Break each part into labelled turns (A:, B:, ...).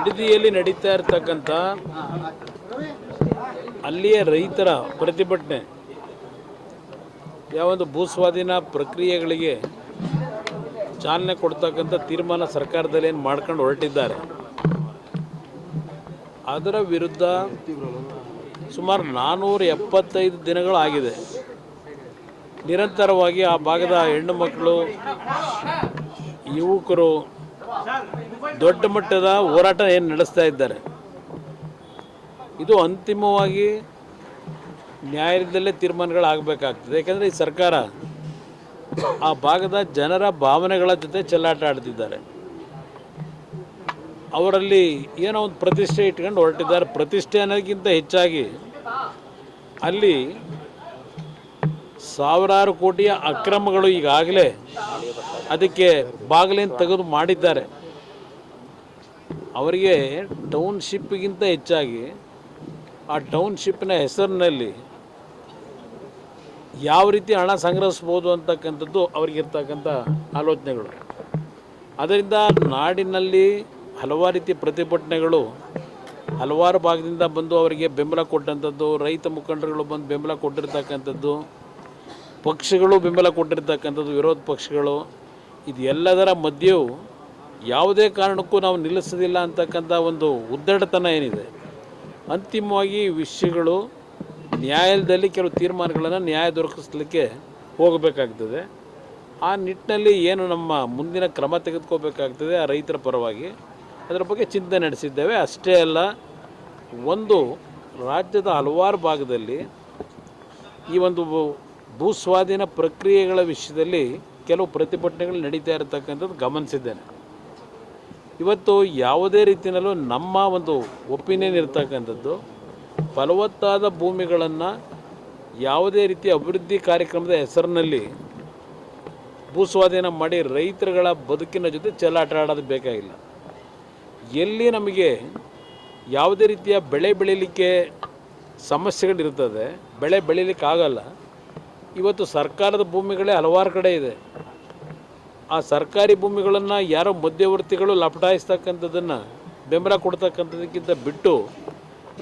A: ಬಿಡದಿಯಲ್ಲಿ ನಡೀತಾ ಇರತಕ್ಕಂಥ ಅಲ್ಲಿಯ ರೈತರ ಪ್ರತಿಭಟನೆ ಯಾವೊಂದು ಭೂಸ್ವಾಧೀನ ಪ್ರಕ್ರಿಯೆಗಳಿಗೆ ಚಾಲನೆ ಕೊಡ್ತಕ್ಕಂಥ ತೀರ್ಮಾನ ಸರ್ಕಾರದಲ್ಲಿ ಏನು ಮಾಡ್ಕೊಂಡು ಹೊರಟಿದ್ದಾರೆ, ಅದರ ವಿರುದ್ಧ ಸುಮಾರು 475 ದಿನಗಳಾಗಿದೆ. ನಿರಂತರವಾಗಿ ಆ ಭಾಗದ ಹೆಣ್ಣು ಮಕ್ಕಳು, ಯುವಕರು ದೊಡ್ಡ ಮಟ್ಟದ ಹೋರಾಟ ಏನು ನಡೆಸ್ತಾ ಇದ್ದಾರೆ. ಇದು ಅಂತಿಮವಾಗಿ ನ್ಯಾಯಾಲಯದಲ್ಲೇ ತೀರ್ಮಾನಗಳಾಗಬೇಕಾಗ್ತದೆ. ಯಾಕಂದರೆ ಈ ಸರ್ಕಾರ ಆ ಭಾಗದ ಜನರ ಭಾವನೆಗಳ ಜೊತೆ ಚೆಲ್ಲಾಟ ಆಡ್ತಿದ್ದಾರೆ. ಅವರಲ್ಲಿ ಏನೋ ಒಂದು ಪ್ರತಿಷ್ಠೆ ಇಟ್ಕೊಂಡು ಹೊರಟಿದ್ದಾರೆ. ಪ್ರತಿಷ್ಠೆ ಅನ್ನೋದಕ್ಕಿಂತ ಹೆಚ್ಚಾಗಿ ಅಲ್ಲಿ ಸಾವಿರಾರು ಕೋಟಿಯ ಅಕ್ರಮಗಳು ಈಗಾಗಲೇ ಅದಕ್ಕೆ ಬಾಗಿಲೇನು ತೆಗೆದು ಮಾಡಿದ್ದಾರೆ. ಅವರಿಗೆ ಟೌನ್ಶಿಪ್ಗಿಂತ ಹೆಚ್ಚಾಗಿ ಆ ಟೌನ್ಶಿಪ್ನ ಹೆಸರಿನಲ್ಲಿ ಯಾವ ರೀತಿ ಹಣ ಸಂಗ್ರಹಿಸ್ಬೋದು ಅಂತಕ್ಕಂಥದ್ದು ಅವ್ರಿಗಿರ್ತಕ್ಕಂಥ ಆಲೋಚನೆಗಳು. ಅದರಿಂದ ನಾಡಿನಲ್ಲಿ ಹಲವಾರು ರೀತಿ ಪ್ರತಿಭಟನೆಗಳು ಹಲವಾರು ಭಾಗದಿಂದ ಬಂದು ಅವರಿಗೆ ಬೆಂಬಲ ಕೊಟ್ಟಂಥದ್ದು, ರೈತ ಮುಖಂಡರುಗಳು ಬಂದು ಬೆಂಬಲ ಕೊಟ್ಟಿರ್ತಕ್ಕಂಥದ್ದು, ಪಕ್ಷಗಳು ಬೆಂಬಲ ಕೊಟ್ಟಿರ್ತಕ್ಕಂಥದ್ದು, ವಿರೋಧ ಪಕ್ಷಗಳು, ಇದೆಲ್ಲದರ ಮಧ್ಯೆಯೂ ಯಾವುದೇ ಕಾರಣಕ್ಕೂ ನಾವು ನಿಲ್ಲಿಸೋದಿಲ್ಲ ಅಂತಕ್ಕಂಥ ಒಂದು ಉದ್ದಟತನ ಏನಿದೆ. ಅಂತಿಮವಾಗಿ ವಿಷಯಗಳು ನ್ಯಾಯಾಲಯದಲ್ಲಿ ಕೆಲವು ತೀರ್ಮಾನಗಳನ್ನು ನ್ಯಾಯ ದೊರಕಿಸಲಿಕ್ಕೆ ಹೋಗಬೇಕಾಗ್ತದೆ. ಆ ನಿಟ್ಟಿನಲ್ಲಿ ಏನು ನಮ್ಮ ಮುಂದಿನ ಕ್ರಮ ತೆಗೆದುಕೋಬೇಕಾಗ್ತದೆ ಆ ರೈತರ ಪರವಾಗಿ, ಅದರ ಬಗ್ಗೆ ಚಿಂತನೆ ನಡೆಸಿದ್ದೇವೆ. ಅಷ್ಟೇ ಅಲ್ಲ, ಒಂದು ರಾಜ್ಯದ ಹಲವಾರು ಭಾಗದಲ್ಲಿ ಈ ಒಂದು ಭೂಸ್ವಾಧೀನ ಪ್ರಕ್ರಿಯೆಗಳ ವಿಷಯದಲ್ಲಿ ಕೆಲವು ಪ್ರತಿಭಟನೆಗಳು ನಡೀತಾ ಇರತಕ್ಕಂಥದ್ದು ಗಮನಿಸಿದ್ದೇನೆ. ಇವತ್ತು ಯಾವುದೇ ರೀತಿಯಲ್ಲೂ ನಮ್ಮ ಒಂದು ಒಪಿನಿಯನ್ ಇರ್ತಕ್ಕಂಥದ್ದು, ಫಲವತ್ತಾದ ಭೂಮಿಗಳನ್ನು ಯಾವುದೇ ರೀತಿಯ ಅಭಿವೃದ್ಧಿ ಕಾರ್ಯಕ್ರಮದ ಹೆಸರಿನಲ್ಲಿ ಭೂಸ್ವಾಧೀನ ಮಾಡಿ ರೈತರುಗಳ ಬದುಕಿನ ಜೊತೆ ಚೆಲ್ಲಾಟ ಆಡೋದು ಬೇಕಾಗಿಲ್ಲ. ಎಲ್ಲಿ ನಮಗೆ ಯಾವುದೇ ರೀತಿಯ ಬೆಳೆ ಬೆಳೀಲಿಕ್ಕೆ ಸಮಸ್ಯೆಗಳಿರ್ತದೆ, ಬೆಳೆ ಬೆಳೀಲಿಕ್ಕೆ ಆಗಲ್ಲ. ಇವತ್ತು ಸರ್ಕಾರದ ಭೂಮಿಗಳೇ ಹಲವಾರು ಕಡೆ ಇದೆ. ಆ ಸರ್ಕಾರಿ ಭೂಮಿಗಳನ್ನು ಯಾರೋ ಮಧ್ಯವರ್ತಿಗಳು ಲಪಟಾಯಿಸ್ತಕ್ಕಂಥದ್ದನ್ನು ಬೆಂಬಲ ಕೊಡ್ತಕ್ಕಂಥದ್ದಕ್ಕಿಂತ ಬಿಟ್ಟು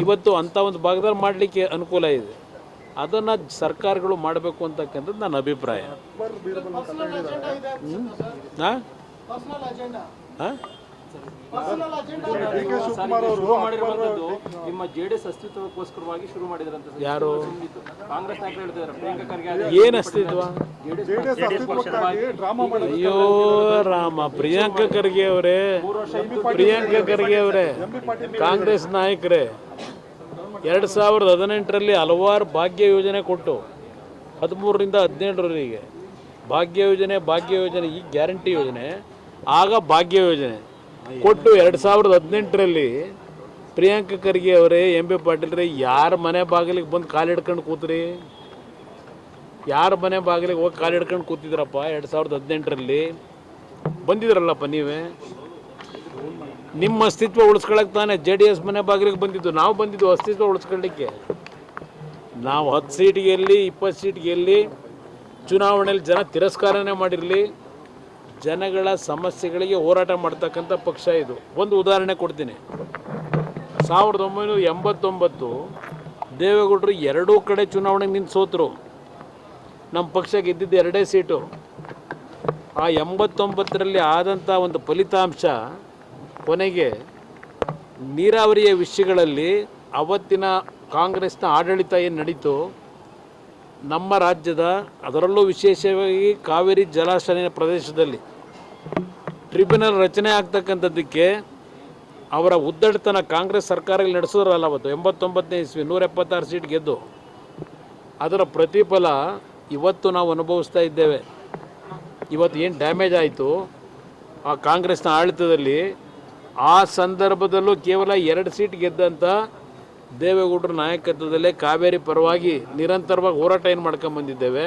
A: ಇವತ್ತು ಅಂಥ ಒಂದು ಭಾಗದಲ್ಲಿ ಮಾಡಲಿಕ್ಕೆ ಅನುಕೂಲ ಇದೆ. ಅದನ್ನು ಸರ್ಕಾರಗಳು ಮಾಡಬೇಕು ಅಂತಕ್ಕಂಥದ್ದು ನನ್ನ ಅಭಿಪ್ರಾಯ.
B: ನಿಮ್ಮ ಜೆಡಿಎಸ್ ಅಸ್ತಿತ್ವಕ್ಕೋಸ್ಕರವಾಗಿ ಶುರು ಮಾಡಿದ್ರಂತೆ.
A: ಯಾರು?
B: ಕಾಂಗ್ರೆಸ್ ನಾಯಕರು ಹೇಳ್ತಿದ್ದಾರೆ ಪ್ರಿಯಾಂಕಾ ಖರ್ಗೆ.
A: ಏನು ಅಸ್ತಿತ್ವ? ಅಯ್ಯೋ ರಾಮ, ಪ್ರಿಯಾಂಕಾ ಖರ್ಗೆ ಅವರೇ, ಪ್ರಿಯಾಂಕಾ ಖರ್ಗೆ ಅವರೇ, ಕಾಂಗ್ರೆಸ್ ನಾಯಕರೇ 2018ರಲ್ಲಿ ಹಲವಾರು ಭಾಗ್ಯ ಯೋಜನೆ ಕೊಟ್ಟು 13ರಿಂದ 17ರವರೆಗೆ ಭಾಗ್ಯ ಯೋಜನೆ ಈ ಗ್ಯಾರಂಟಿ ಯೋಜನೆ, ಆಗ ಭಾಗ್ಯ ಯೋಜನೆ ಕೊಟ್ಟು 2018ರಲ್ಲಿ ಪ್ರಿಯಾಂಕಾ ಖರ್ಗೆ ಅವರೇ, ಎಂ.ಬಿ. ಪಾಟೀಲ್ರೇ, ಯಾರ ಮನೆ ಬಾಗಿಲಿಗೆ ಬಂದು ಕಾಲಿಡ್ಕೊಂಡು ಕೂತ್ರಿ? ಯಾರ ಮನೆ ಬಾಗಿಲಿಗೆ ಹೋಗಿ ಕಾಲಿಡ್ಕೊಂಡು ಕೂತಿದ್ರಪ್ಪ? 2018ರಲ್ಲಿ ಬಂದಿದ್ರಲ್ಲಪ್ಪ ನೀವೇ. ನಿಮ್ಮ ಅಸ್ತಿತ್ವ ಉಳಿಸ್ಕೊಳಕ್ಕೆ ತಾನೇ JDS ಮನೆ ಬಾಗಿಲಿಗೆ ಬಂದಿದ್ದು. ನಾವು ಬಂದಿದ್ದು ಅಸ್ತಿತ್ವ ಉಳಿಸ್ಕೊಳ್ಳಿಕ್ಕೆ. ನಾವು 10 ಸೀಟ್ ಗೆಲ್ಲಿ 20 ಸೀಟ್ ಗೆಲ್ಲಿ ಚುನಾವಣೆಯಲ್ಲಿ ಜನ ತಿರಸ್ಕಾರನೇ ಮಾಡಿರಲಿ, ಜನಗಳ ಸಮಸ್ಯೆಗಳಿಗೆ ಹೋರಾಟ ಮಾಡ್ತಕ್ಕಂಥ ಪಕ್ಷ ಇದು. ಒಂದು ಉದಾಹರಣೆ ಕೊಡ್ತೀನಿ. 1989 ದೇವೇಗೌಡರು ಎರಡೂ ಕಡೆ ಚುನಾವಣೆಗೆ ನಿಂತು ಸೋತರು. ನಮ್ಮ ಪಕ್ಷ ಗೆದ್ದಿದ್ದು 2 ಸೀಟು. ಆ 89ರಲ್ಲಿ ಆದಂಥ ಒಂದು ಫಲಿತಾಂಶ ಕೊನೆಗೆ ನೀರಾವರಿಯ ವಿಷಯಗಳಲ್ಲಿ ಅವತ್ತಿನ ಕಾಂಗ್ರೆಸ್ನ ಆಡಳಿತ ಏನು ನಡೀತು ನಮ್ಮ ರಾಜ್ಯದ, ಅದರಲ್ಲೂ ವಿಶೇಷವಾಗಿ ಕಾವೇರಿ ಜಲಾಶಯ ಪ್ರದೇಶದಲ್ಲಿ ಟ್ರಿಬ್ಯುನಲ್ ರಚನೆ ಆಗ್ತಕ್ಕಂಥದ್ದಕ್ಕೆ ಅವರ ಉದ್ದಟತನ ಕಾಂಗ್ರೆಸ್ ಸರ್ಕಾರದಲ್ಲಿ ನಡೆಸಿದ್ರಲ್ಲ ಅವತ್ತು 89ನೇ ಇಸ್ವಿ 176 ಸೀಟ್ ಗೆದ್ದು, ಅದರ ಪ್ರತಿಫಲ ಇವತ್ತು ನಾವು ಅನುಭವಿಸ್ತಾ ಇದ್ದೇವೆ. ಇವತ್ತು ಏನು ಡ್ಯಾಮೇಜ್ ಆಯಿತು ಆ ಕಾಂಗ್ರೆಸ್ನ ಆಡಳಿತದಲ್ಲಿ, ಆ ಸಂದರ್ಭದಲ್ಲೂ ಕೇವಲ 2 ಸೀಟ್ ಗೆದ್ದಂಥ ದೇವೇಗೌಡರ ನಾಯಕತ್ವದಲ್ಲೇ ಕಾವೇರಿ ಪರವಾಗಿ ನಿರಂತರವಾಗಿ ಹೋರಾಟ ಏನು ಮಾಡ್ಕೊಂಬಂದಿದ್ದೇವೆ.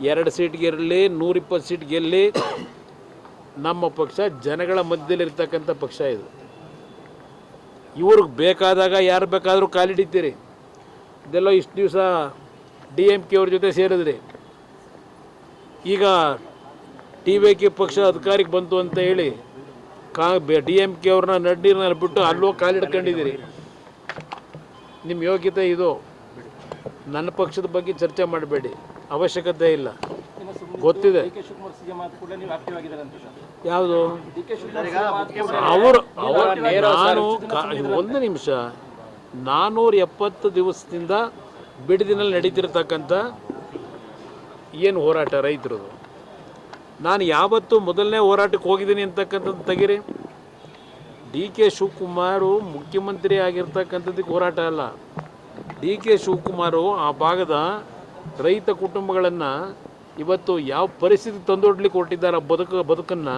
A: 2 ಸೀಟ್ ಗೆಲ್ಲಿ 120 ಸೀಟ್ ಗೆಲ್ಲಿ ನಮ್ಮ ಪಕ್ಷ ಜನಗಳ ಮಧ್ಯದಲ್ಲಿರ್ತಕ್ಕಂಥ ಪಕ್ಷ ಇದು. ಇವ್ರಿಗೆ ಬೇಕಾದಾಗ ಯಾರು ಬೇಕಾದರೂ ಕಾಲಿಡಿತೀರಿ. ಇದೆಲ್ಲ ಇಷ್ಟು ದಿವಸ DMK ಅವ್ರ ಜೊತೆ ಸೇರಿದ್ರಿ. ಈಗ TVK ಪಕ್ಷ ಅಧಿಕಾರಕ್ಕೆ ಬಂತು ಅಂತ ಹೇಳಿ DMK ಅವ್ರನ್ನ ನಡ್ಡಿನಲ್ಲಿ ಬಿಟ್ಟು ಅಲ್ಲೋ ಕಾಲಿಡ್ಕೊಂಡಿದ್ದೀರಿ. ನಿಮ್ಮ ಯೋಗ್ಯತೆ ಇದು. ನನ್ನ ಪಕ್ಷದ ಬಗ್ಗೆ ಚರ್ಚೆ ಮಾಡಬೇಡಿ, ಅವಶ್ಯಕತೆ ಇಲ್ಲ, ಗೊತ್ತಿದೆ. ಯಾವುದು ಅವರು ನಾನು ಒಂದು ನಿಮಿಷ, 470 ದಿವಸದಿಂದ ಬಿಡದಿನಲ್ಲಿ ನಡೀತಿರ್ತಕ್ಕಂಥ ಏನು ಹೋರಾಟ ರೈತರದು, ನಾನು ಯಾವತ್ತೂ ಮೊದಲನೇ ಹೋರಾಟಕ್ಕೆ ಹೋಗಿದ್ದೀನಿ ಅಂತಕ್ಕಂಥದ್ದು ತೆಗೀರಿ. DK ಶಿವಕುಮಾರು ಮುಖ್ಯಮಂತ್ರಿ ಆಗಿರ್ತಕ್ಕಂಥದ್ದಕ್ಕೆ ಹೋರಾಟ ಅಲ್ಲ. DK ಶಿವಕುಮಾರು ಆ ಭಾಗದ ರೈತ ಕುಟುಂಬಗಳನ್ನು ಇವತ್ತು ಯಾವ ಪರಿಸ್ಥಿತಿ ತಂದೊಡ್ಲಿಕ್ಕೆ ಹೊರಟಿದ್ದಾರೆ ಬದುಕನ್ನು,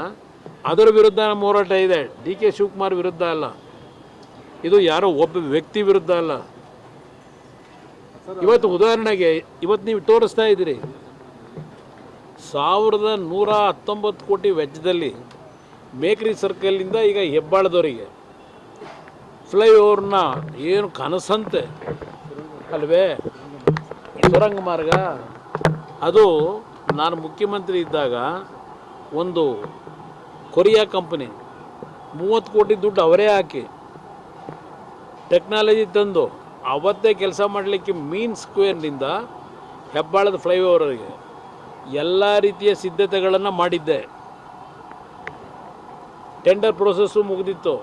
A: ಅದರ ವಿರುದ್ಧ ನಮ್ಮ ಹೋರಾಟ ಇದೆ. DK ಶಿವಕುಮಾರ್ ವಿರುದ್ಧ ಅಲ್ಲ, ಇದು ಯಾರೋ ಒಬ್ಬ ವ್ಯಕ್ತಿ ವಿರುದ್ಧ ಅಲ್ಲ. ಇವತ್ತು ಉದಾಹರಣೆಗೆ ಇವತ್ತು ನೀವು ತೋರಿಸ್ತಾ ಇದ್ದೀರಿ 1119 ಕೋಟಿ ವೆಚ್ಚದಲ್ಲಿ ಮೇಕ್ರಿ ಸರ್ಕಲಿಂದ ಈಗ ಹೆಬ್ಬಾಳದವರಿಗೆ ಫ್ಲೈಓವರ್ನ ಏನು ಕನಸಂತೆ ಅಲ್ವೇ ಸುರಂಗ ಮಾರ್ಗ. ಅದು ನಾನು ಮುಖ್ಯಮಂತ್ರಿ ಇದ್ದಾಗ ಒಂದು ಕೊರಿಯಾ ಕಂಪನಿ 30 ಕೋಟಿ ದುಡ್ಡು ಅವರೇ ಹಾಕಿ ಟೆಕ್ನಾಲಜಿ ತಂದು ಅವತ್ತೇ ಕೆಲಸ ಮಾಡಲಿಕ್ಕೆ ಮೀನ್ ಸ್ಕ್ವೇರ್ನಿಂದ ಹೆಬ್ಬಾಳದ ಫ್ಲೈಓವರ್ಗೆ ಎಲ್ಲ ರೀತಿಯ ಸಿದ್ಧತೆಗಳನ್ನು ಮಾಡಿದ್ದೆ. ಟೆಂಡರ್ ಪ್ರೋಸೆಸ್ಸು ಮುಗಿದಿತ್ತು.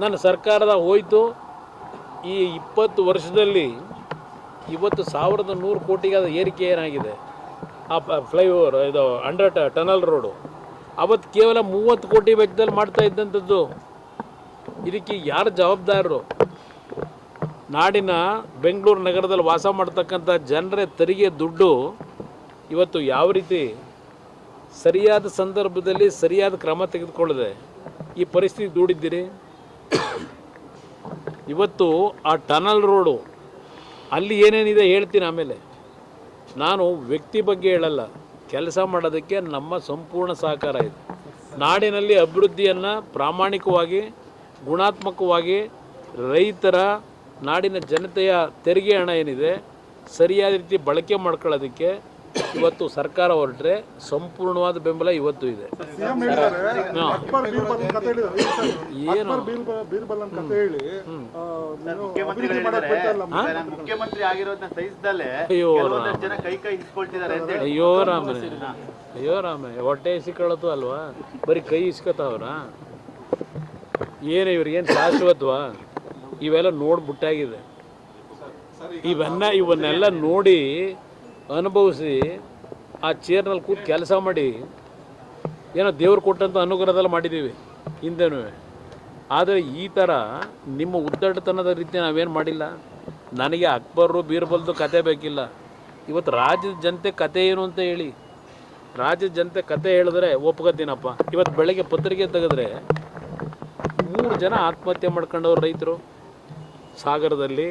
A: ನನ್ನ ಸರ್ಕಾರದ ಹೋಯಿತು. ಈ 20 ವರ್ಷದಲ್ಲಿ ಇವತ್ತು 1100 ಕೋಟಿಗೆ ಅದು ಏರಿಕೆ ಏನಾಗಿದೆ ಆ ಫ್ಲೈಓವರ್, ಇದು ಅಂಡರ್ ಟನಲ್ ರೋಡು. ಅವತ್ತು ಕೇವಲ 30 ಕೋಟಿ ವೆಚ್ಚದಲ್ಲಿ ಮಾಡ್ತಾ ಇದ್ದಂಥದ್ದು. ಇದಕ್ಕೆ ಯಾರು ಜವಾಬ್ದಾರರು? ನಾಡಿನ ಬೆಂಗಳೂರು ನಗರದಲ್ಲಿ ವಾಸ ಮಾಡ್ತಕ್ಕಂಥ ಜನರ ತೆರಿಗೆ ದುಡ್ಡು ಇವತ್ತು ಯಾವ ರೀತಿ ಸರಿಯಾದ ಸಂದರ್ಭದಲ್ಲಿ ಸರಿಯಾದ ಕ್ರಮ ತೆಗೆದುಕೊಳ್ಳದೆ ಈ ಪರಿಸ್ಥಿತಿ ದೂಡಿದ್ದೀರಿ. ಇವತ್ತು ಆ ಟನಲ್ ರೋಡು ಅಲ್ಲಿ ಏನೇನಿದೆ ಹೇಳ್ತೀನಿ ಆಮೇಲೆ. ನಾನು ವ್ಯಕ್ತಿ ಬಗ್ಗೆ ಹೇಳಲ್ಲ, ಕೆಲಸ ಮಾಡೋದಕ್ಕೆ ನಮ್ಮ ಸಂಪೂರ್ಣ ಸಹಕಾರ ಇದೆ. ನಾಡಿನಲ್ಲಿ ಅಭಿವೃದ್ಧಿಯನ್ನು ಪ್ರಾಮಾಣಿಕವಾಗಿ ಗುಣಾತ್ಮಕವಾಗಿ ರೈತರ ನಾಡಿನ ಜನತೆಯ ತೆರಿಗೆ ಹಣ ಏನಿದೆ ಸರಿಯಾದ ರೀತಿ ಬಳಕೆ ಮಾಡ್ಕೊಳ್ಳೋದಕ್ಕೆ ಇವತ್ತು ಸರ್ಕಾರ ಹೊರಟ್ರೆ ಸಂಪೂರ್ಣವಾದ ಬೆಂಬಲ ಇವತ್ತು ಇದೆ. ಅಯ್ಯೋ ರಾಮನೇ, ಅಯ್ಯೋ ರಾಮ, ಹೊಟ್ಟೆ ಇಸ್ಕೊಳ್ಳೋದು ಅಲ್ವಾ, ಬರೀ ಕೈ ಇಸ್ಕೊತಾವ್ರ? ಏನು ಇವ್ರಿಗೇನು ಶಾಶ್ವತವಾ? ಇವೆಲ್ಲ ನೋಡ್ಬಿಟ್ಟಾಗಿದೆ. ಇವನ್ನೆಲ್ಲ ನೋಡಿ ಅನುಭವಿಸಿ ಆ ಚೇರ್ನಲ್ಲಿ ಕೂತು ಕೆಲಸ ಮಾಡಿ ಏನೋ ದೇವ್ರು ಕೊಟ್ಟಂಥ ಅನುಗ್ರಹದಲ್ಲಿ ಮಾಡಿದ್ದೀವಿ ಹಿಂದೆನೂ. ಆದರೆ ಈ ಥರ ನಿಮ್ಮ ಉದ್ದಟತನದ ರೀತಿ ನಾವೇನು ಮಾಡಿಲ್ಲ. ನನಗೆ ಅಕ್ಬರು ಬೀರ್ಬಲ್ದು ಕತೆ ಬೇಕಿಲ್ಲ. ಇವತ್ತು ರಾಜ್ಯದ ಜನತೆ ಕತೆ ಏನು ಅಂತ ಹೇಳಿ, ರಾಜ್ಯದ ಜನತೆ ಕತೆ ಹೇಳಿದ್ರೆ ಒಪ್ಕೋತೀನಪ್ಪ. ಇವತ್ತು ಬೆಳಗ್ಗೆ ಪತ್ರಿಕೆ ತೆಗೆದ್ರೆ 3 ಜನ ಆತ್ಮಹತ್ಯೆ ಮಾಡ್ಕೊಂಡವ್ರು ರೈತರು ಸಾಗರದಲ್ಲಿ,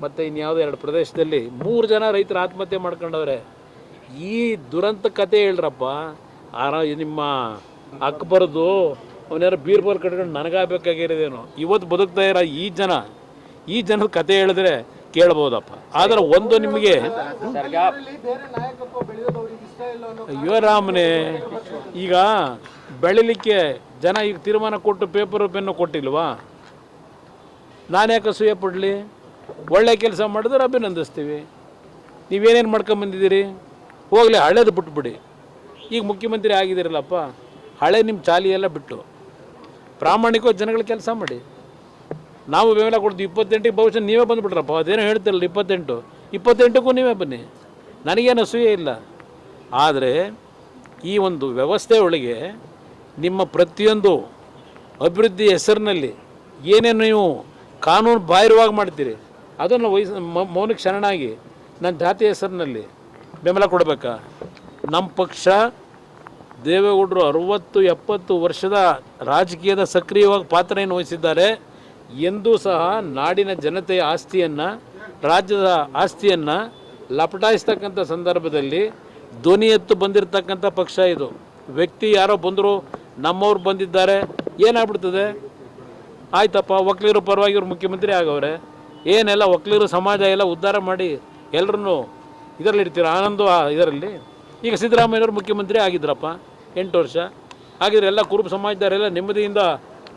A: ಮತ್ತು ಇನ್ಯಾವುದೋ 2 ಪ್ರದೇಶದಲ್ಲಿ 3 ಜನ ರೈತರು ಆತ್ಮಹತ್ಯೆ ಮಾಡ್ಕೊಂಡವ್ರೆ. ಈ ದುರಂತ ಕತೆ ಹೇಳ್ರಪ್ಪ. ನಿಮ್ಮ ಅಕ್ಬರ್ದು ಅವನ್ಯಾರು ಬೀರ್ಬಲ್ ಕಟ್ಕೊಂಡು ನನಗಾಗಬೇಕಾಗಿರೋದೇನೋ. ಇವತ್ತು ಬದುಕ್ತಾ ಇರೋ ಈ ಜನದ ಕತೆ ಹೇಳಿದ್ರೆ ಕೇಳ್ಬೋದಪ್ಪ. ಆದರೆ ಒಂದು ನಿಮಗೆ ಅಯ್ಯೋ ರಾಮನೇ, ಈಗ ಬೆಳಿಲಿಕ್ಕೆ ಜನ ಈಗ ತೀರ್ಮಾನ ಕೊಟ್ಟು ಪೇಪರು ಪೆನ್ನು ಕೊಟ್ಟಿಲ್ವಾ? ನಾನು ಯಾಕೆ ಅಸೂಯೆ ಪಡಲಿ? ಒಳ್ಳೆ ಕೆಲಸ ಮಾಡಿದ್ರೆ ಅಭಿನಂದಿಸ್ತೀವಿ. ನೀವೇನೇನು ಮಾಡ್ಕೊಂಬಂದಿದ್ದೀರಿ? ಹೋಗಲಿ, ಹಳೇದು ಬಿಟ್ಬಿಡಿ. ಈಗ ಮುಖ್ಯಮಂತ್ರಿ ಆಗಿದ್ದೀರಲ್ಲಪ್ಪ, ಹಳೆ ನಿಮ್ಮ ಚಾಲಿ ಎಲ್ಲ ಬಿಟ್ಟು ಪ್ರಾಮಾಣಿಕವಾಗಿ ಜನಗಳ ಕೆಲಸ ಮಾಡಿ. ನಾವು ಬೆಂಬಲ ಕೊಡ್ತೀವಿ. 28ಕ್ಕೆ ಬಹುಶಃ ನೀವೇ ಬಂದುಬಿಟ್ರಪ್ಪ. ಅದೇನೋ ಹೇಳ್ತಿರಲ್ಲ 28ಕ್ಕೂ ನೀವೇ ಬನ್ನಿ, ನನಗೇನು ಅಸೂಯೆ ಇಲ್ಲ. ಆದರೆ ಈ ಒಂದು ವ್ಯವಸ್ಥೆ ಒಳಗೆ ನಿಮ್ಮ ಪ್ರತಿಯೊಂದು ಅಭಿವೃದ್ಧಿ ಹೆಸರಿನಲ್ಲಿ ಏನೇನು ನೀವು ಕಾನೂನು ಬಾಹಿರವಾಗಿ ಮಾಡ್ತೀರಿ ಅದನ್ನು ಮೌನಕ್ಕೆ ಶರಣಾಗಿ ನನ್ನ ಜಾತಿ ಹೆಸರಿನಲ್ಲಿ ಬೆಂಬಲ ಕೊಡಬೇಕಾ? ನಮ್ಮ ಪಕ್ಷ ದೇವೇಗೌಡರು 60-70 ವರ್ಷದ ರಾಜಕೀಯದ ಸಕ್ರಿಯವಾಗಿ ಪಾತ್ರವನ್ನು ವಹಿಸಿದ್ದಾರೆ. ಎಂದೂ ಸಹ ನಾಡಿನ ಜನತೆಯ ಆಸ್ತಿಯನ್ನು, ರಾಜ್ಯದ ಆಸ್ತಿಯನ್ನು ಲಪಟಾಯಿಸ್ತಕ್ಕಂಥ ಸಂದರ್ಭದಲ್ಲಿ ಧ್ವನಿ ಎತ್ತು ಬಂದಿರತಕ್ಕಂಥ ಪಕ್ಷ ಇದು. ವ್ಯಕ್ತಿ ಯಾರೋ ಬಂದರು, ನಮ್ಮವ್ರು ಬಂದಿದ್ದಾರೆ, ಏನಾಗ್ಬಿಡ್ತದೆ? ಆಯ್ತಪ್ಪ, ಒಕ್ಕಲಿಗರು ಪರವಾಗಿ ಇವ್ರು ಮುಖ್ಯಮಂತ್ರಿ ಆಗವ್ರೆ, ಏನೆಲ್ಲ ಒಕ್ಕಲಿಗರು ಸಮಾಜ ಎಲ್ಲ ಉದ್ಧಾರ ಮಾಡಿ ಎಲ್ಲರನ್ನೂ ಇದರಲ್ಲಿ ಇಡ್ತೀರ ಆನಂದ ಇದರಲ್ಲಿ. ಈಗ ಸಿದ್ದರಾಮಯ್ಯವ್ರು ಮುಖ್ಯಮಂತ್ರಿ ಆಗಿದ್ರಪ್ಪ 8 ವರ್ಷ, ಹಾಗಿದ್ರೆ ಎಲ್ಲ ಕುರುಬ ಸಮಾಜದವರೆಲ್ಲ ನೆಮ್ಮದಿಯಿಂದ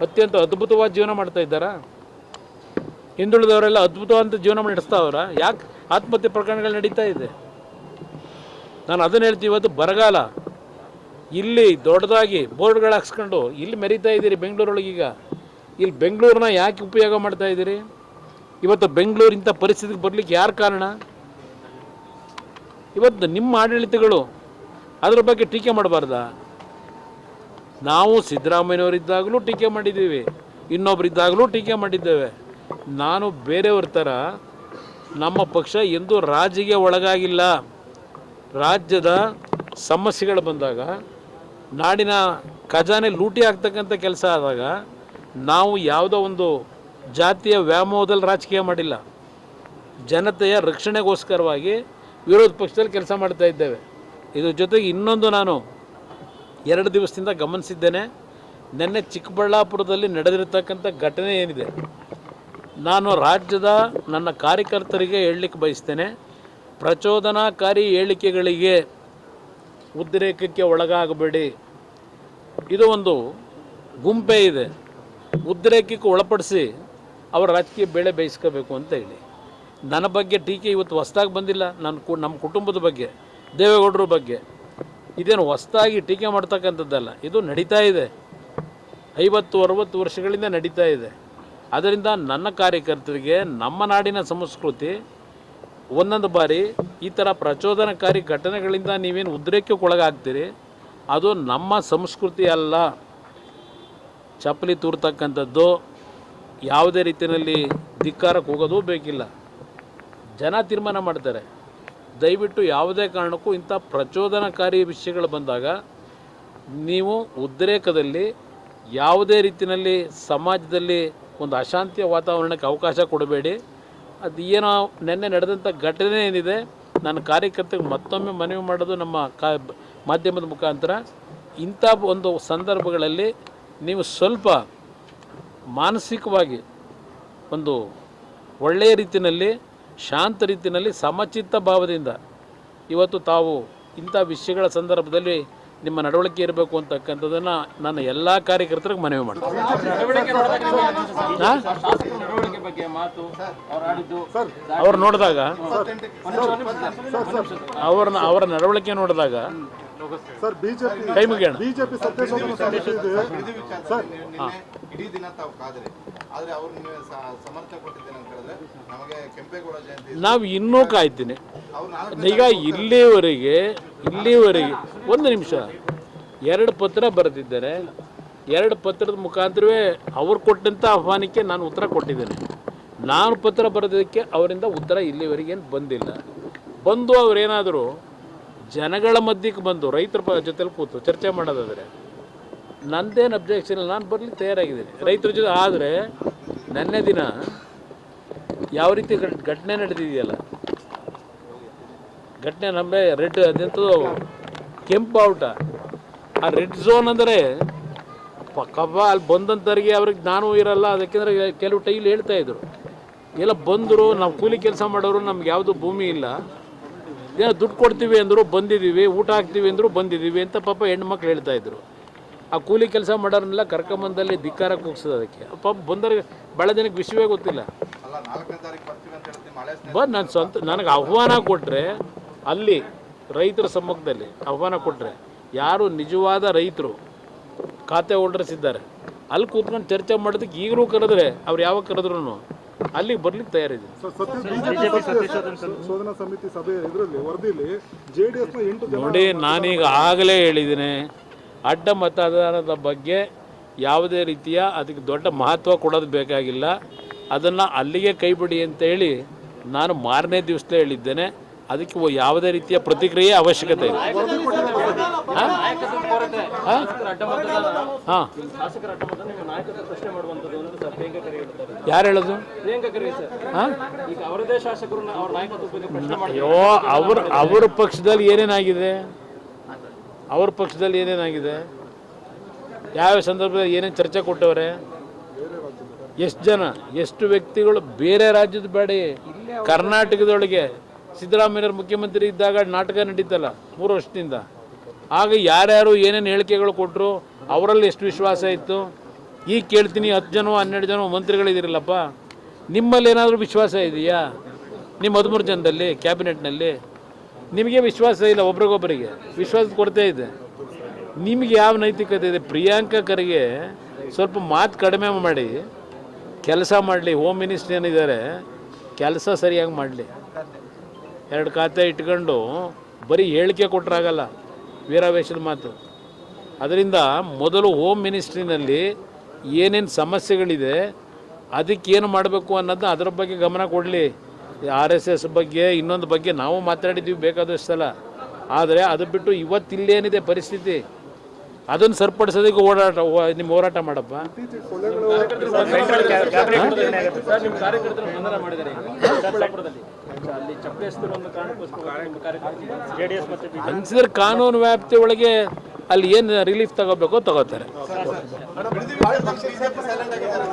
A: ಅತ್ಯಂತ ಅದ್ಭುತವಾದ ಜೀವನ ಮಾಡ್ತಾ ಇದ್ದಾರಾ? ಹಿಂದುಳಿದವರೆಲ್ಲ ಅದ್ಭುತವಾದ ಜೀವನ ನಡೆಸ್ತಾವ್ರ? ಯಾಕೆ ಆತ್ಮಹತ್ಯೆ ಪ್ರಕರಣಗಳು ನಡೀತಾ ಇದೆ? ನಾನು ಅದನ್ನು ಹೇಳ್ತೀವಿ. ಇವತ್ತು ಬರಗಾಲ, ಇಲ್ಲಿ ದೊಡ್ಡದಾಗಿ ಬೋರ್ಡ್ಗಳು ಹಾಕ್ಸ್ಕೊಂಡು ಇಲ್ಲಿ ಮೆರೀತಾ ಇದ್ದೀರಿ ಬೆಂಗಳೂರೊಳಗೀಗ. ಇಲ್ಲಿ ಬೆಂಗಳೂರನ್ನ ಯಾಕೆ ಉಪಯೋಗ ಮಾಡ್ತಾ ಇದ್ದೀರಿ? ಇವತ್ತು ಬೆಂಗಳೂರು ಇಂಥ ಪರಿಸ್ಥಿತಿಗೆ ಬರಲಿಕ್ಕೆ ಯಾರು ಕಾರಣ? ಇವತ್ತು ನಿಮ್ಮ ಆಡಳಿತಗಳು, ಅದ್ರ ಬಗ್ಗೆ ಟೀಕೆ ಮಾಡಬಾರ್ದಾ? ನಾವು ಸಿದ್ದರಾಮಯ್ಯನವರಿದ್ದಾಗಲೂ ಟೀಕೆ ಮಾಡಿದ್ದೀವಿ, ಇನ್ನೊಬ್ಬರಿದ್ದಾಗಲೂ ಟೀಕೆ ಮಾಡಿದ್ದೇವೆ. ನಾನು ಬೇರೆಯವ್ರ ಥರ ನಮ್ಮ ಪಕ್ಷ ಎಂದೂ ರಾಜಿಗೆ ಒಳಗಾಗಿಲ್ಲ. ರಾಜ್ಯದ ಸಮಸ್ಯೆಗಳು ಬಂದಾಗ, ನಾಡಿನ ಖಜಾನೆ ಲೂಟಿ ಆಗ್ತಕ್ಕಂಥ ಕೆಲಸ ಆದಾಗ ನಾವು ಯಾವುದೋ ಒಂದು ಜಾತಿಯ ವ್ಯಾಮೋಹದಲ್ಲಿ ರಾಜಕೀಯ ಮಾಡಿಲ್ಲ. ಜನತೆಯ ರಕ್ಷಣೆಗೋಸ್ಕರವಾಗಿ ವಿರೋಧ ಪಕ್ಷದಲ್ಲಿ ಕೆಲಸ ಮಾಡ್ತಾ ಇದ್ದೇವೆ. ಇದ್ರ ಜೊತೆಗೆ ಇನ್ನೊಂದು ನಾನು 2 ದಿವಸದಿಂದ ಗಮನಿಸಿದ್ದೇನೆ. ನಿನ್ನೆ ಚಿಕ್ಕಬಳ್ಳಾಪುರದಲ್ಲಿ ನಡೆದಿರತಕ್ಕಂಥ ಘಟನೆ ಏನಿದೆ, ನಾನು ರಾಜ್ಯದ ನನ್ನ ಕಾರ್ಯಕರ್ತರಿಗೆ ಹೇಳಲಿಕ್ಕೆ ಬಯಸ್ತೇನೆ, ಪ್ರಚೋದನಾಕಾರಿ ಹೇಳಿಕೆಗಳಿಗೆ ಉದ್ರೇಕಕ್ಕೆ ಒಳಗಾಗಬೇಡಿ. ಇದು ಒಂದು ಗುಂಪೇ ಇದೆ, ಉದ್ರೇಕಕ್ಕೆ ಒಳಪಡಿಸಿ ಅವರ ರಾಜಕೀಯ ಬೇಳೆ ಬೇಯಿಸ್ಕೋಬೇಕು ಅಂತ ಹೇಳಿ. ನನ್ನ ಬಗ್ಗೆ ಟೀಕೆ ಇವತ್ತು ಹೊಸ್ದಾಗಿ ಬಂದಿಲ್ಲ. ನಮ್ಮ ಕುಟುಂಬದ ಬಗ್ಗೆ, ದೇವೇಗೌಡರ ಬಗ್ಗೆ ಇದೇನು ಹೊಸ್ದಾಗಿ ಟೀಕೆ ಮಾಡ್ತಕ್ಕಂಥದ್ದಲ್ಲ. ಇದು ನಡೀತಾ ಇದೆ, 50-60 ವರ್ಷಗಳಿಂದ ನಡೀತಾ ಇದೆ. ಅದರಿಂದ ನನ್ನ ಕಾರ್ಯಕರ್ತರಿಗೆ ನಮ್ಮ ನಾಡಿನ ಸಂಸ್ಕೃತಿ, ಒಂದೊಂದು ಬಾರಿ ಈ ಥರ ಪ್ರಚೋದನಕಾರಿ ಘಟನೆಗಳಿಂದ ನೀವೇನು ಉದ್ರೇಕಕ್ಕೆ ಒಳಗಾಗ್ತೀರಿ, ಅದು ನಮ್ಮ ಸಂಸ್ಕೃತಿ ಅಲ್ಲ. ಚಪ್ಪಲಿ ತೂರ್ತಕ್ಕಂಥದ್ದು, ಯಾವುದೇ ರೀತಿಯಲ್ಲಿ ಧಿಕ್ಕಾರಕ್ಕೆ ಹೋಗೋದು ಬೇಕಿಲ್ಲ. ಜನ ತೀರ್ಮಾನ ಮಾಡ್ತಾರೆ. ದಯವಿಟ್ಟು ಯಾವುದೇ ಕಾರಣಕ್ಕೂ ಇಂಥ ಪ್ರಚೋದನಕಾರಿ ವಿಷಯಗಳು ಬಂದಾಗ ನೀವು ಉದ್ರೇಕದಲ್ಲಿ ಯಾವುದೇ ರೀತಿಯಲ್ಲಿ ಸಮಾಜದಲ್ಲಿ ಒಂದು ಅಶಾಂತಿಯ ವಾತಾವರಣಕ್ಕೆ ಅವಕಾಶ ಕೊಡಬೇಡಿ. ಅದು ಏನೋ ನಿನ್ನೆ ನಡೆದಂಥ ಘಟನೆ ಏನಿದೆ, ನನ್ನ ಕಾರ್ಯಕರ್ತರಿಗೆ ಮತ್ತೊಮ್ಮೆ ಮನವಿ ಮಾಡೋದು ನಮ್ಮ ಮಾಧ್ಯಮದ ಮುಖಾಂತರ, ಇಂಥ ಒಂದು ಸಂದರ್ಭಗಳಲ್ಲಿ ನೀವು ಸ್ವಲ್ಪ ಮಾನಸಿಕವಾಗಿ ಒಂದು ಒಳ್ಳೆಯ ರೀತಿಯಲ್ಲಿ, ಶಾಂತ ರೀತಿಯಲ್ಲಿ, ಸಮಚಿತ್ತ ಭಾವದಿಂದ ಇವತ್ತು ತಾವು ಇಂಥ ವಿಷಯಗಳ ಸಂದರ್ಭದಲ್ಲಿ ನಿಮ್ಮ ನಡವಳಿಕೆ ಇರಬೇಕು ಅಂತಕ್ಕಂಥದ್ದನ್ನು ನನ್ನ ಎಲ್ಲ ಕಾರ್ಯಕರ್ತರಿಗೆ ಮನವಿ ಮಾಡ್ತೀನಿ. ಅವ್ರು ನೋಡಿದಾಗ, ಅವರ ನಡವಳಿಕೆ ನೋಡಿದಾಗ ಕೈ ಮುಗಿಯೋಣ.
C: ಇಡೀ ದಿನ ತಾವು ಕಾದ್ರೆ, ಆದ್ರೆ ಅವ್ರು ಸಮರ್ಥನೆ ಕೊಟ್ಟಿದ್ದೇನೆ ಅಂತ ಹೇಳಿದ್ರೆ ನಮಗೆ ಕೆಂಪೇಗೌಡ ಜಯಂತಿ
A: ನಾವು ಇನ್ನೂ ಕಾಯ್ತೀನಿ. ಈಗ ಇಲ್ಲಿವರೆಗೆ ಒಂದು ನಿಮಿಷ 2 ಪತ್ರ ಬರೆದಿದ್ದಾರೆ. 2 ಪತ್ರದ ಮುಖಾಂತರವೇ ಅವ್ರು ಕೊಟ್ಟಂಥ ಆಹ್ವಾನಕ್ಕೆ ನಾನು ಉತ್ತರ ಕೊಟ್ಟಿದ್ದೇನೆ. ನಾನು ಪತ್ರ ಬರೆದಕ್ಕೆ ಅವರಿಂದ ಉತ್ತರ ಇಲ್ಲಿವರೆಗೇನು ಬಂದಿಲ್ಲ. ಬಂದು ಅವರೇನಾದರೂ ಜನಗಳ ಮಧ್ಯಕ್ಕೆ ಬಂದು ರೈತರ ಜೊತೆಲಿ ಕೂತು ಚರ್ಚೆ ಮಾಡೋದಾದರೆ ನಂದೇನು ಅಬ್ಜೆಕ್ಷನ್ ಇಲ್ಲ, ನಾನು ಬರಲಿಕ್ಕೆ ತಯಾರಾಗಿದ್ದೀನಿ ರೈತರ ಜೊತೆ. ಆದರೆ ನೆನ್ನೆ ದಿನ ಯಾವ ರೀತಿ ಘಟನೆ ನಡೆದಿದೆಯಲ್ಲ, ಘಟನೆ ನಮಗೆ ರೆಡ್ ಅದಂಥದ್ದು ಕೆಂಪು ಔಟ, ಆ ರೆಡ್ ಝೋನ್ ಅಂದರೆ ಪಕ್ಕಪ್ಪ ಅಲ್ಲಿ ಬಂದಂಥವ್ರಿಗೆ ಅವ್ರಿಗೆ ನಾನು ಇರಲ್ಲ. ಅದಕ್ಕೆಂದ್ರೆ ಕೆಲವು ಟೈಲ್ ಹೇಳ್ತಾಯಿದ್ರು, ಎಲ್ಲ ಬಂದರು, ನಾವು ಕೂಲಿ ಕೆಲಸ ಮಾಡೋರು, ನಮ್ಗೆ ಯಾವುದು ಭೂಮಿ ಇಲ್ಲ, ಏನೋ ದುಡ್ಡು ಕೊಡ್ತೀವಿ ಅಂದರು ಬಂದಿದ್ದೀವಿ, ಊಟ ಹಾಕ್ತೀವಿ ಅಂದರು ಬಂದಿದ್ದೀವಿ ಅಂತ ಪಾಪ ಹೆಣ್ಮಕ್ಳು ಹೇಳ್ತಾಯಿದ್ರು. ಆ ಕೂಲಿ ಕೆಲಸ ಮಾಡೋರನ್ನೆಲ್ಲ ಕರ್ಕೊಂಬಂದಲ್ಲಿ ಧಿಕ್ಕಾರಕ್ಕೆ ಹೋಗ್ಸೋದು. ಅದಕ್ಕೆ ಪಾಪ ಬಂದವ್ರಿಗೆ ಭಾಳ ಜನಕ್ಕೆ ವಿಷಯವೇ ಗೊತ್ತಿಲ್ಲ. ನನಗೆ ಆಹ್ವಾನ ಕೊಟ್ಟರೆ, ಅಲ್ಲಿ ರೈತರ ಸಮ್ಮುಖದಲ್ಲಿ ಆಹ್ವಾನ ಕೊಟ್ಟರೆ, ಯಾರು ನಿಜವಾದ ರೈತರು ಖಾತೆ ಹೋಲ್ಡರ್ಸ್ ಇದ್ದಾರೆ ಅಲ್ಲಿ ಕೂತ್ಕೊಂಡು ಚರ್ಚೆ ಮಾಡೋದಕ್ಕೆ ಈಗಲೂ ಕರೆದ್ರೆ ಅವ್ರು ಯಾವಾಗ ಕರೆದ್ರೂ ಅಲ್ಲಿಗೆ ಬರ್ಲಿಕ್ಕೆ ತಯಾರಿದೆ. ನೋಡಿ, ನಾನೀಗ ಆಗಲೇ ಹೇಳಿದ್ದೀನಿ, ಅಡ್ಡ ಮತದಾನದ ಬಗ್ಗೆ ಯಾವುದೇ ರೀತಿಯ ಅದಕ್ಕೆ ದೊಡ್ಡ ಮಹತ್ವ ಕೊಡೋದು ಬೇಕಾಗಿಲ್ಲ. ಅದನ್ನು ಅಲ್ಲಿಗೆ ಕೈಬಿಡಿ ಅಂತೇಳಿ ನಾನು ಮಾರನೇ ದಿವಸಲೇ ಹೇಳಿದ್ದೇನೆ. ಅದಕ್ಕೆ ಯಾವುದೇ ರೀತಿಯ ಪ್ರತಿಕ್ರಿಯೆ ಅವಶ್ಯಕತೆ ಇಲ್ಲ. ಯಾರು ಹೇಳೋದು? ಅಯ್ಯೋ, ಅವ್ರ ಪಕ್ಷದಲ್ಲಿ ಏನೇನಾಗಿದೆ, ಅವ್ರ ಪಕ್ಷದಲ್ಲಿ ಏನೇನಾಗಿದೆ, ಯಾವ ಸಂದರ್ಭದಲ್ಲಿ ಏನೇನು ಚರ್ಚೆ ಕೊಟ್ಟವ್ರೆ, ಎಷ್ಟು ಜನ, ಎಷ್ಟು ವ್ಯಕ್ತಿಗಳು, ಬೇರೆ ರಾಜ್ಯದ ಬೇಡ, ಕರ್ನಾಟಕದೊಳಗೆ ಸಿದ್ದರಾಮಯ್ಯವ್ರ ಮುಖ್ಯಮಂತ್ರಿ ಇದ್ದಾಗ ನಾಟಕ ನಡೀತಲ್ಲ 3 ವರ್ಷದಿಂದ, ಆಗ ಯಾರ್ಯಾರು ಏನೇನು ಹೇಳಿಕೆಗಳು ಕೊಟ್ಟರು ಅವರಲ್ಲಿ ಎಷ್ಟು ವಿಶ್ವಾಸ ಇತ್ತು. ಈಗ ಕೇಳ್ತೀನಿ 10 ಜನ 12 ಜನ ಮಂತ್ರಿಗಳಿದ್ದೀರಲ್ಲಪ್ಪ, ನಿಮ್ಮಲ್ಲಿ ಏನಾದರೂ ವಿಶ್ವಾಸ ಇದೆಯಾ? ನಿಮ್ಮ 13 ಜನದಲ್ಲಿ ಕ್ಯಾಬಿನೆಟ್ನಲ್ಲಿ ನಿಮಗೆ ವಿಶ್ವಾಸ ಇಲ್ಲ, ಒಬ್ರಿಗೊಬ್ಬರಿಗೆ ವಿಶ್ವಾಸದ ಕೊರತೆ ಇದೆ. ನಿಮಗೆ ಯಾವ ನೈತಿಕತೆ ಇದೆ? ಪ್ರಿಯಾಂಕಾ ಖರ್ಗೆ ಸ್ವಲ್ಪ ಮಾತು ಕಡಿಮೆ ಮಾಡಿ ಕೆಲಸ ಮಾಡಲಿ. ಹೋಮ್ ಮಿನಿಸ್ಟ್ರಿ ಏನಿದ್ದಾರೆ ಕೆಲಸ ಸರಿಯಾಗಿ ಮಾಡಲಿ. 2 ಖಾತೆ ಇಟ್ಕೊಂಡು ಬರೀ ಹೇಳಿಕೆ ಕೊಟ್ಟರಾಗಲ್ಲ, ವೀರಾವೇಶದ ಮಾತು. ಅದರಿಂದ ಮೊದಲು ಹೋಮ್ ಮಿನಿಸ್ಟ್ರಿನಲ್ಲಿ ಏನೇನು ಸಮಸ್ಯೆಗಳಿದೆ ಅದಕ್ಕೇನು ಮಾಡಬೇಕು ಅನ್ನೋದು ಅದರ ಬಗ್ಗೆ ಗಮನ ಕೊಡಲಿ. RSS ಬಗ್ಗೆ ಇನ್ನೊಂದು ಬಗ್ಗೆ ನಾವು ಮಾತಾಡಿದ್ದೀವಿ ಬೇಕಾದಷ್ಟು ಸಲ. ಆದರೆ ಅದು ಬಿಟ್ಟು ಇವತ್ತಿಲ್ಲೇನಿದೆ ಪರಿಸ್ಥಿತಿ ಅದನ್ನು ಸರಿಪಡಿಸೋದಕ್ಕೆ ನಿಮ್ಮ ಹೋರಾಟ ಮಾಡಪ್ಪ.
B: ಸರ್, ನಿಮ್ಮ ಕಾರ್ಯಕರ್ತರು ಬಂಧನ ಮಾಡಿದ್ದಾರೆ ಚಿಕ್ಕಬಳ್ಳಾಪುರದಲ್ಲಿ. ಅಲ್ಲಿ ಚಪ್ಪಲಿ ಎಸೆದಿರೋ ಒಂದು ಕಾರಣಕ್ಕೋಸ್ಕರ ನಿಮ್ಮ ಕಾರ್ಯಕರ್ತರು JDS ಮತ್ತು
A: ಅನ್ಸಿದ್ರೆ ಕಾನೂನು ವ್ಯಾಪ್ತಿ ಒಳಗೆ ಅಲ್ಲಿ ಏನು ರಿಲೀಫ್ ತಗೋಬೇಕೋ ತಗೋತಾರೆ.
C: ಬಿಜೆಪಿ ಸೈಲೆಂಟ್ ಆಗಿದ್ದಾರೆ.